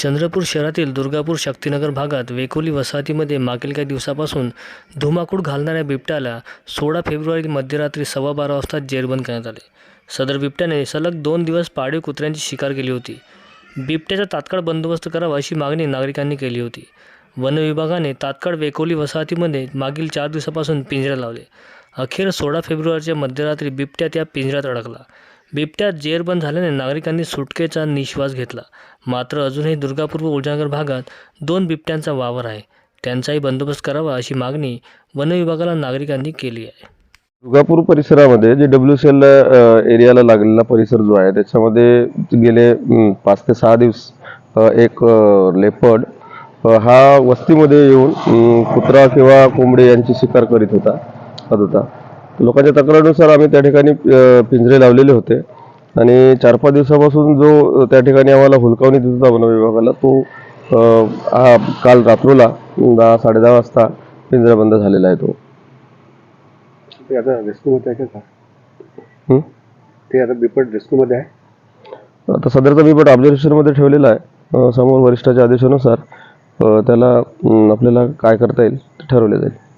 चंद्रपूर शहरातील दुर्गापूर शक्तिनगर भागात वेकोली वसाहतीमध्ये मागील काही दिवसापासून धुमाकूळ घालणाऱ्या बिबट्याला 16 फेब्रुवारी मध्यरात्री 12:15 वाजता जेरबंद करण्यात आले। सदर बिबट्याने सलग 2 दिवस पाळीव कुत्र्यांची शिकार केली होती। बिबट्याचा तात्काळ बंदोबस्त करावा अशी मागणी नागरिकांनी केली होती। वन विभागाने तात्काळ वेकोली वसाहतीमध्ये मागील 4 दिवसापासून पिंजरे लावले। अखेर 16 फेब्रुवारीच्या मध्यरात्री बिबट्या त्या पिंजऱ्यात अडकला। बिबट्या जेरबंद झाल्याने नागरिकांनी सुटकेचा निश्वास घेतला। मात्र अजूनही दुर्गापूर व उल्हासनगर भागात 2 बिबट्यांचा वावर आहे, त्यांचाही बंदोबस्त करावा अशी मागणी वन विभागाला नागरिकांनी केली आहे। दुर्गापूर परिसरामध्ये जे WCL एरियाला लागलेला परिसर जो आहे त्याच्यामध्ये गेले 5 ते 6 दिवस एक लेपर्ड हा वस्तीमध्ये येऊन कुत्रा किंवा कोंबडी यांची शिकार करीत होता। लोकांच्या तक्रारीनुसार आम्ही त्या ठिकाणी पिंजरे लावलेले होते आणि 4-5 दिवसापासून जो त्या ठिकाणी आम्हाला हुलकावणी देत होता वन विभागाला तो काल रात्रीला 10-10:30 वाजता पिंजरा बंद झालेला आहे। तो ते आता रेस्क्यूमध्ये आहे का? ते आता बिबट रेस्क्यूमध्ये आहे। आता सदरचा बिबट ऑब्झर्वेशनमध्ये ठेवलेला आहे। समोर वरिष्ठाच्या आदेशानुसार त्याला आपल्याला काय करता येईल ते ठरवले जाईल।